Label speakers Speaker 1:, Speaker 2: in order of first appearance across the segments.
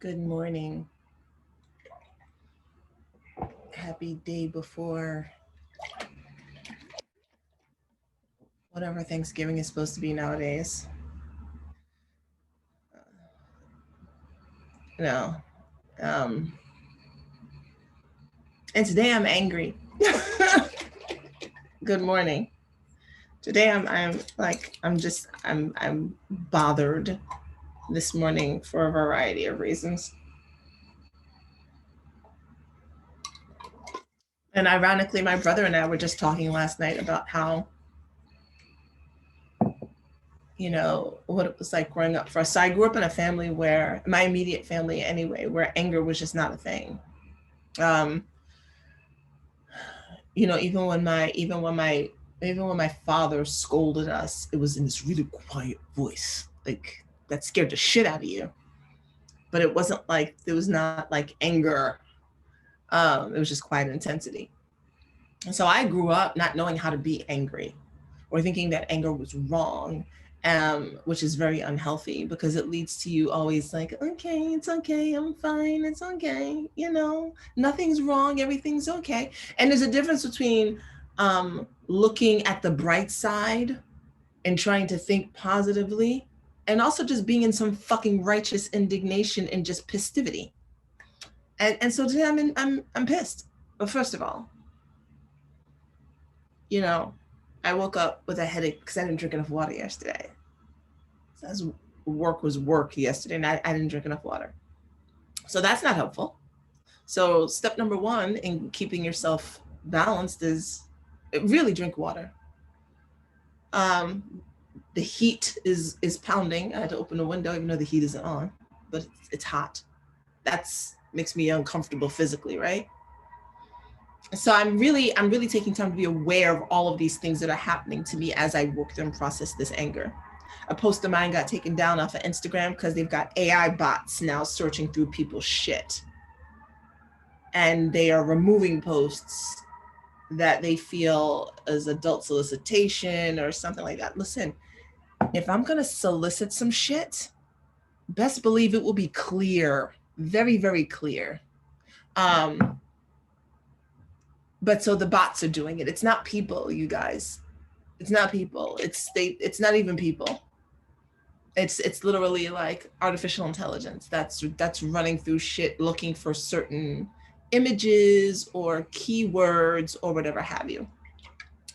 Speaker 1: Good morning. Happy day before whatever Thanksgiving is supposed to be nowadays. No. Um, and today I'm angry. Good morning. Today I'm bothered this morning for a variety of reasons. And ironically, my brother and I were just talking last night about how, what it was like growing up for us. So I grew up in a family where, my immediate family anyway, where anger was just not a thing. Um, even when my father scolded us, it was in this really quiet voice, like that scared the shit out of you. But it wasn't like, it was not like anger. It was just quiet intensity. And so I grew up not knowing how to be angry, or thinking that anger was wrong, which is very unhealthy because it leads to you always like, okay, it's okay, I'm fine, it's okay, nothing's wrong, everything's okay. And there's a difference between looking at the bright side and trying to think positively, and also just being in some fucking righteous indignation and just pistivity. And so today I'm pissed. But first of all, you know, I woke up with a headache because I didn't drink enough water yesterday. So as work was work yesterday, and I didn't drink enough water. So that's not helpful. So step number one in keeping yourself balanced is really drink water. The heat is pounding. I had to open the window even though the heat isn't on, but it's hot. That's makes me uncomfortable physically, right? So I'm really taking time to be aware of all of these things that are happening to me as I work through and process this anger. A post of mine got taken down off of Instagram because they've got AI bots now searching through people's shit. And they are removing posts that they feel as adult solicitation or something like that. Listen, if I'm going to solicit some shit, best believe it will be clear, very, very clear. But so the bots are doing it. It's not people, you guys. It's not people. It's not even people. It's literally like artificial intelligence that's running through shit looking for certain images or keywords or whatever have you.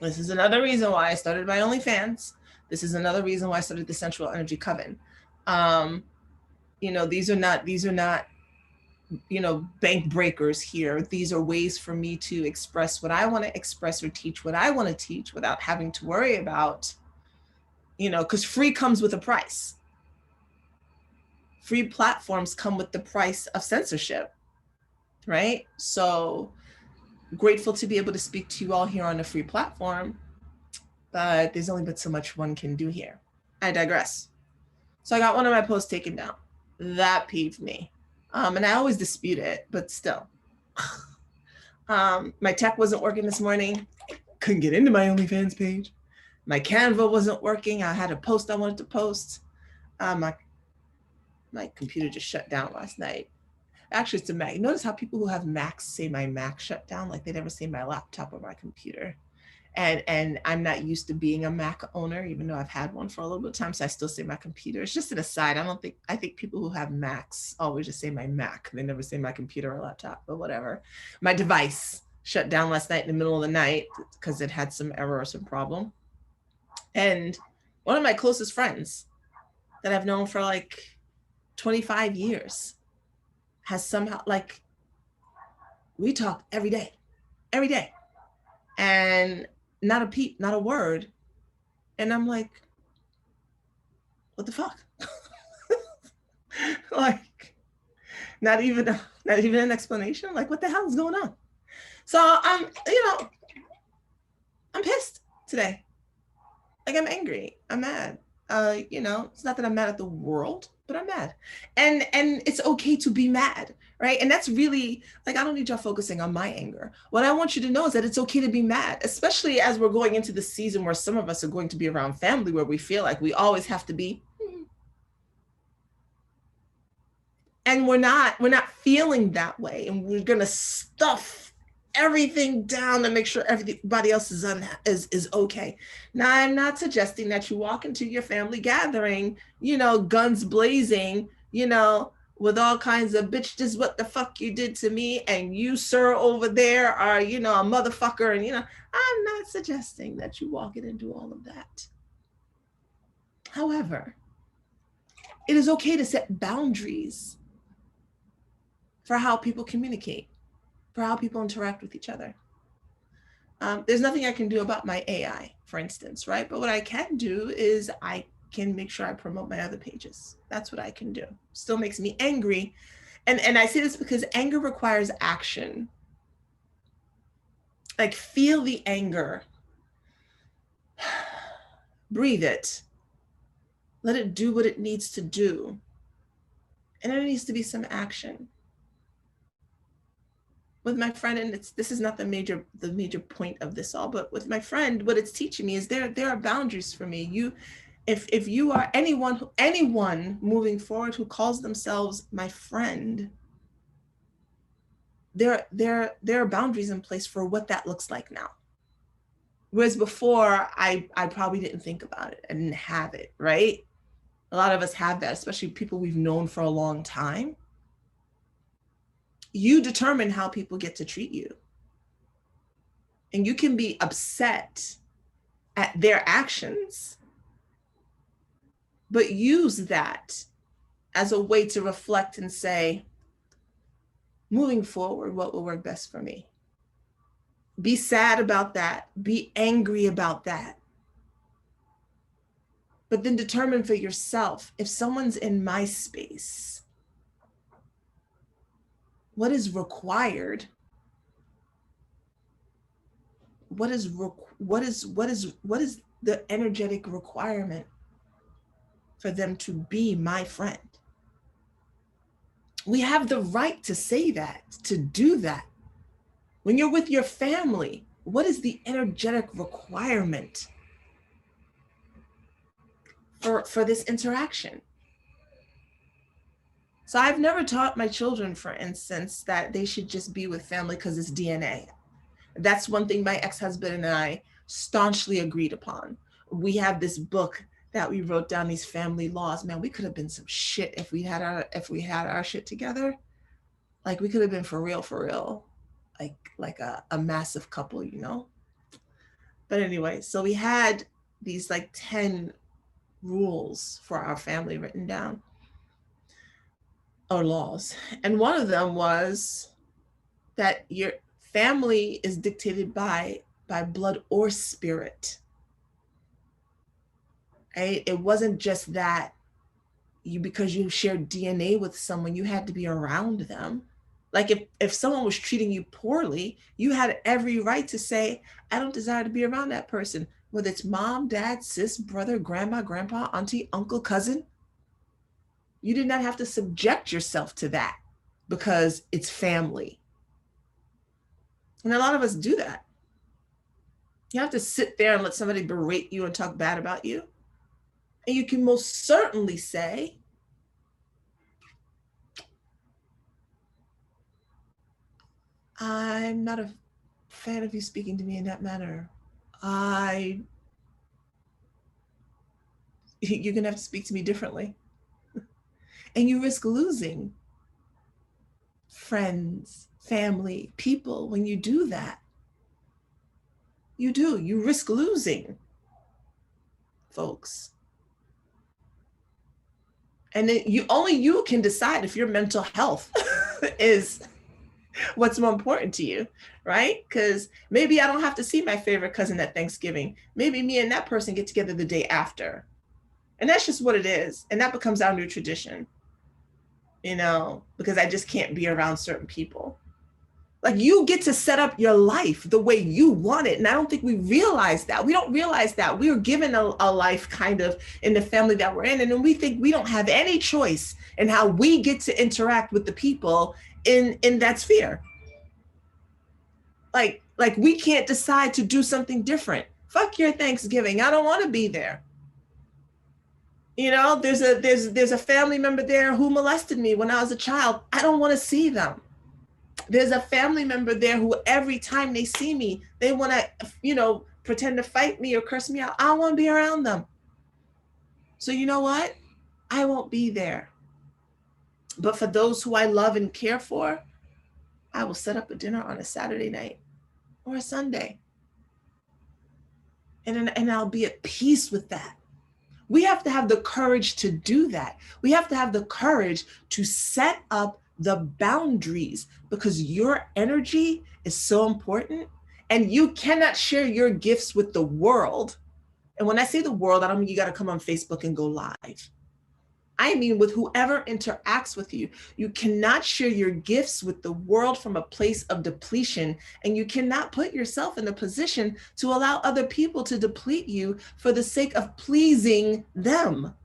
Speaker 1: This is another reason why I started my OnlyFans. This is another reason why I started the Sensual Energy Coven. These are not bank breakers here. These are ways for me to express what I want to express or teach what I want to teach without having to worry about, because free comes with a price. Free platforms come with the price of censorship, right? So grateful to be able to speak to you all here on a free platform, but there's only but so much one can do here. I digress. So I got one of my posts taken down. That peeved me. And I always dispute it, but still. My tech wasn't working this morning. Couldn't get into my OnlyFans page. My Canva wasn't working. I had a post I wanted to post. My computer just shut down last night. Actually, it's a Mac. Notice how people who have Macs say my Mac shut down, like they never say my laptop or my computer. And I'm not used to being a Mac owner, even though I've had one for a little bit of time. So I still say my computer. It's just an aside. I think people who have Macs always just say my Mac. They never say my computer or laptop, but whatever. My device shut down last night in the middle of the night because it had some error or some problem. And one of my closest friends that I've known for like 25 years has somehow, like, we talk every day. And not a peep, not a word. And I'm like, what the fuck? Like, not even an explanation. Like, what the hell is going on? So I'm pissed today. Like, I'm angry. I'm mad. It's not that I'm mad at the world, but I'm mad. And it's okay to be mad, right? And that's really, like, I don't need y'all focusing on my anger. What I want you to know is that it's okay to be mad, especially as we're going into the season where some of us are going to be around family, where we feel like we always have to be. And we're not feeling that way, and we're gonna stuff everything down to make sure everybody else is okay. Now, I'm not suggesting that you walk into your family gathering, guns blazing, with all kinds of bitch, this is what the fuck you did to me, and you, sir, over there are, a motherfucker, and I'm not suggesting that you walk in and do all of that. However, it is okay to set boundaries for how people communicate, for how people interact with each other. There's nothing I can do about my AI, for instance, right? But what I can do is I can make sure I promote my other pages. That's what I can do. Still makes me angry. And I say this because anger requires action. Like, feel the anger. Breathe it. Let it do what it needs to do. And there needs to be some action. With my friend, and this is not the major point of this all, but with my friend, what it's teaching me is there are boundaries for me. If you are anyone moving forward who calls themselves my friend, there are boundaries in place for what that looks like now. Whereas before, I probably didn't think about it. I didn't have it, right? A lot of us have that, especially people we've known for a long time. You determine how people get to treat you. And you can be upset at their actions, but use that as a way to reflect and say, moving forward, what will work best for me? Be sad about that. Be angry about that. But then determine for yourself, if someone's in my space, what is required? What is the energetic requirement for them to be my friend? We have the right to say that, to do that. When you're with your family, what is the energetic requirement for this interaction? So I've never taught my children, for instance, that they should just be with family because it's DNA. That's one thing my ex-husband and I staunchly agreed upon. We have this book that we wrote down, these family laws. Man, we could have been some shit if we had our shit together. Like, we could have been for real, like a massive couple, But anyway, so we had these like 10 rules for our family written down, or laws. And one of them was that your family is dictated by blood or spirit. Right? It wasn't just that because you shared DNA with someone, you had to be around them. Like, if someone was treating you poorly, you had every right to say, I don't desire to be around that person, whether it's mom, dad, sis, brother, grandma, grandpa, auntie, uncle, cousin. You did not have to subject yourself to that because it's family. And a lot of us do that. You have to sit there and let somebody berate you and talk bad about you. And you can most certainly say, I'm not a fan of you speaking to me in that manner. You're going to have to speak to me differently. And you risk losing friends, family, people when you do that. You risk losing folks. And then you can decide if your mental health is what's more important to you, right? Because maybe I don't have to see my favorite cousin at Thanksgiving. Maybe me and that person get together the day after. And that's just what it is. And that becomes our new tradition, because I just can't be around certain people. Like, you get to set up your life the way you want it. And I don't think we realize that. We don't realize that. We are given a life kind of in the family that we're in. And then we think we don't have any choice in how we get to interact with the people in that sphere. Like we can't decide to do something different. Fuck your Thanksgiving. I don't want to be there. You know, there's a family member there who molested me when I was a child. I don't want to see them. There's a family member there who every time they see me, they want to, pretend to fight me or curse me out. I don't want to be around them. So you know what? I won't be there. But for those who I love and care for, I will set up a dinner on a Saturday night or a Sunday. And I'll be at peace with that. We have to have the courage to do that. We have to have the courage to set up the boundaries because your energy is so important and you cannot share your gifts with the world. And when I say the world, I don't mean you got to come on Facebook and go live. I mean, with whoever interacts with you, you cannot share your gifts with the world from a place of depletion, and you cannot put yourself in a position to allow other people to deplete you for the sake of pleasing them.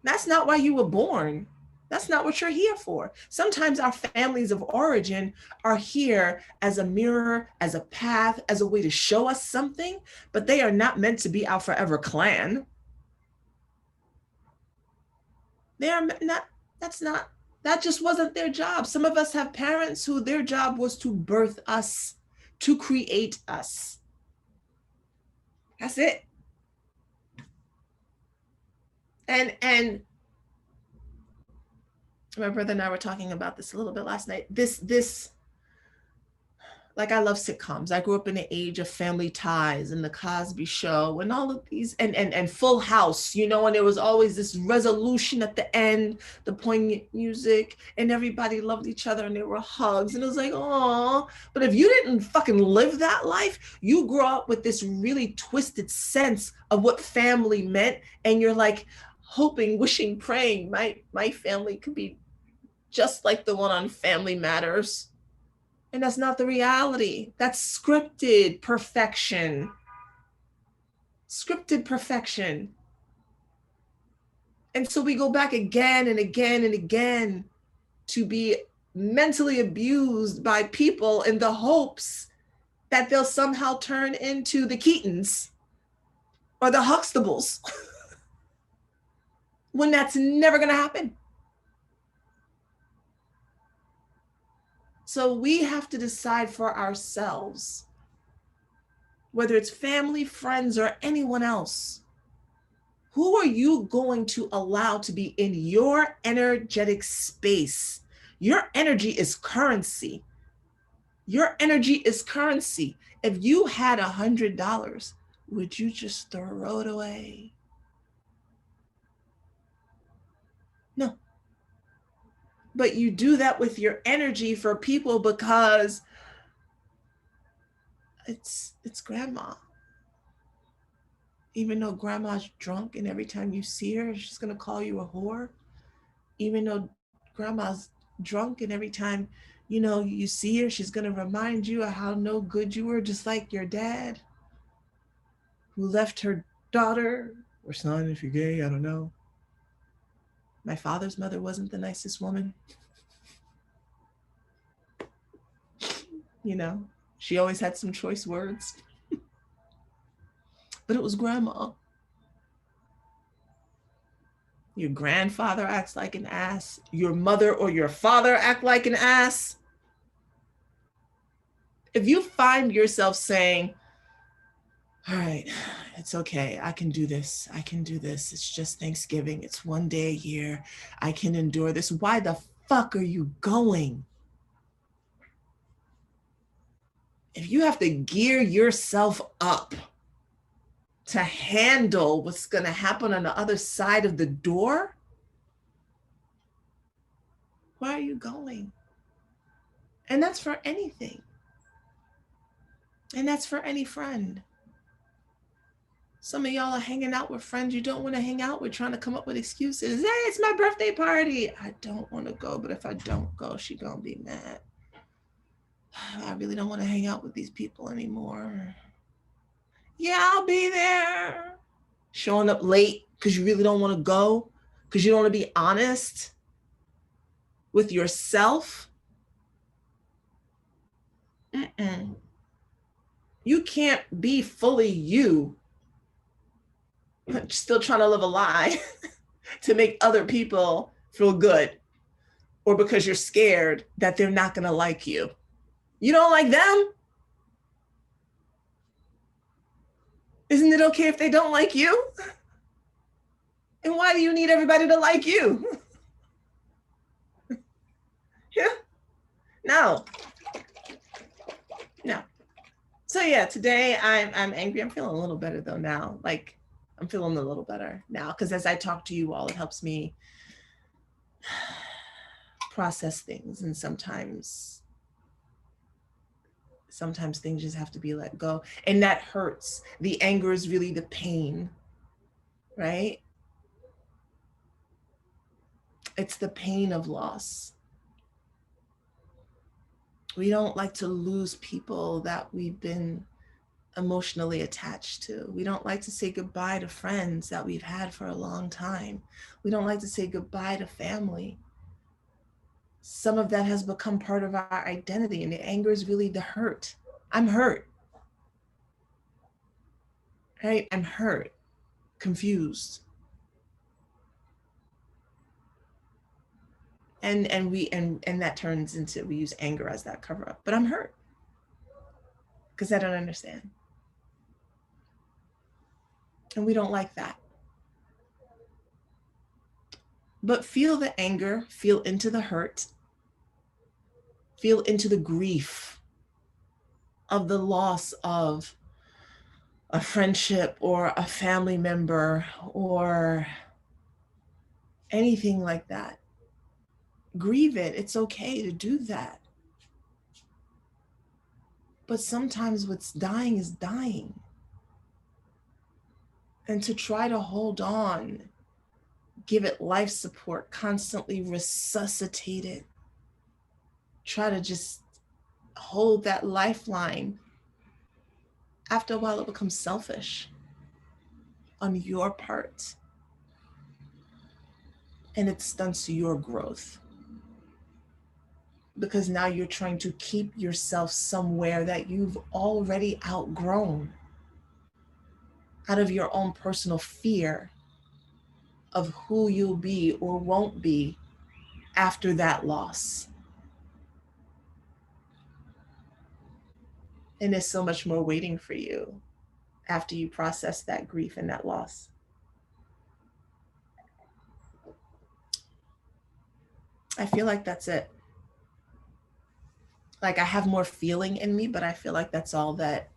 Speaker 1: That's not why you were born. That's not what you're here for. Sometimes our families of origin are here as a mirror, as a path, as a way to show us something, but they are not meant to be our forever clan. They are not, that just wasn't their job. Some of us have parents who their job was to birth us, to create us. That's it. And my brother and I were talking about this a little bit last night. This like I love sitcoms. I grew up in the age of Family Ties and The Cosby Show and all of these and Full House, and there was always this resolution at the end, the poignant music, and everybody loved each other and there were hugs and it was like, oh. But if you didn't fucking live that life, you grew up with this really twisted sense of what family meant, and you're like hoping, wishing, praying my family could be just like the one on Family Matters. And that's not the reality. That's scripted perfection. Scripted perfection. And so we go back again and again and again to be mentally abused by people in the hopes that they'll somehow turn into the Keatons or the Huxtables when that's never going to happen. So we have to decide for ourselves, whether it's family, friends, or anyone else, who are you going to allow to be in your energetic space? Your energy is currency. Your energy is currency. If you had $100, would you just throw it away? No. But you do that with your energy for people because it's grandma. Even though grandma's drunk and every time you see her, she's going to call you a whore. Even though grandma's drunk and every time, you see her, she's going to remind you of how no good you were, just like your dad who left her daughter or son, if you're gay, I don't know. My father's mother wasn't the nicest woman. She always had some choice words. But it was grandma. Your grandfather acts like an ass. Your mother or your father act like an ass. If you find yourself saying, all right, it's okay. I can do this. I can do this. It's just Thanksgiving. It's one day a year. I can endure this. Why the fuck are you going? If you have to gear yourself up to handle what's going to happen on the other side of the door, why are you going? And that's for anything. And that's for any friend. Some of y'all are hanging out with friends you don't want to hang out with, trying to come up with excuses. Hey, it's my birthday party. I don't want to go, but if I don't go, she's going to be mad. I really don't want to hang out with these people anymore. Yeah, I'll be there. Showing up late because you really don't want to go, because you don't want to be honest with yourself. You can't be fully you still trying to live a lie to make other people feel good, or because you're scared that they're not going to like you. You don't like them? Isn't it okay if they don't like you? And why do you need everybody to like you? Yeah. No. No. So yeah, today I'm angry. I'm feeling a little better though now. Like I'm feeling a little better now because as I talk to you all, it helps me process things, and sometimes things just have to be let go, and that hurts. The anger is really the pain, right? It's the pain of loss. We don't like to lose people that we've been emotionally attached to. We don't like to say goodbye to friends that we've had for a long time. We don't like to say goodbye to family. Some of that has become part of our identity, and the anger is really the hurt. I'm hurt. Right? I'm hurt, confused. And that turns into, we use anger as that cover up. But I'm hurt because I don't understand. And we don't like that. But feel the anger, feel into the hurt, feel into the grief of the loss of a friendship or a family member or anything like that. Grieve it. It's okay to do that. But sometimes what's dying is dying. And to try to hold on, give it life support, constantly resuscitate it, try to just hold that lifeline. After a while, it becomes selfish on your part. And it stunts your growth. Because now you're trying to keep yourself somewhere that you've already outgrown out of your own personal fear of who you'll be or won't be after that loss. And there's so much more waiting for you after you process that grief and that loss. I feel like that's it. Like I have more feeling in me, but I feel like that's all that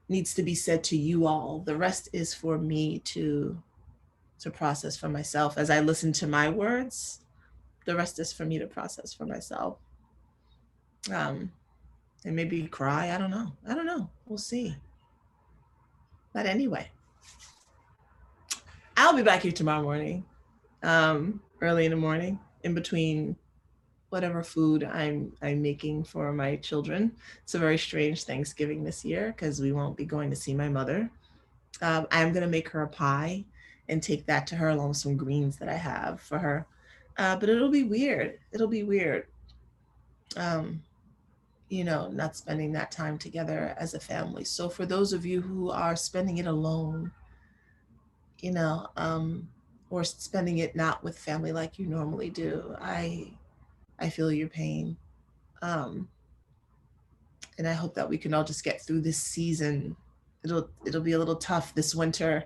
Speaker 1: needs to be said to you all. The rest is for me to process for myself. As I listen to my words, the rest is for me to process for myself. And maybe cry. I don't know. We'll see. But anyway, I'll be back here tomorrow morning, early in the morning, in between whatever food I'm making for my children. It's a very strange Thanksgiving this year because we won't be going to see my mother. I'm gonna make her a pie and take that to her along with some greens that I have for her. But it'll be weird. Not spending that time together as a family. So for those of you who are spending it alone, or spending it not with family like you normally do, I feel your pain. And I hope that we can all just get through this season. It'll be a little tough this winter.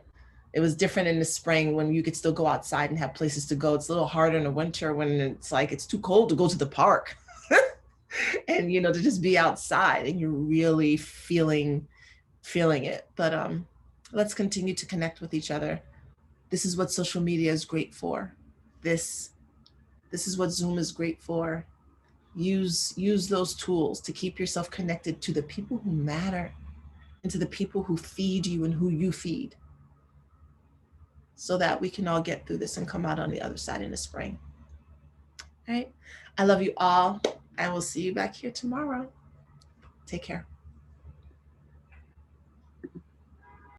Speaker 1: It was different in the spring when you could still go outside and have places to go. It's a little harder in the winter when it's like it's too cold to go to the park. And to just be outside and you're really feeling it. But let's continue to connect with each other. This is what social media is great for. This is what Zoom is great for. Use those tools to keep yourself connected to the people who matter and to the people who feed you and who you feed, so that we can all get through this and come out on the other side in the spring. All right. I love you all. I will see you back here tomorrow. Take care.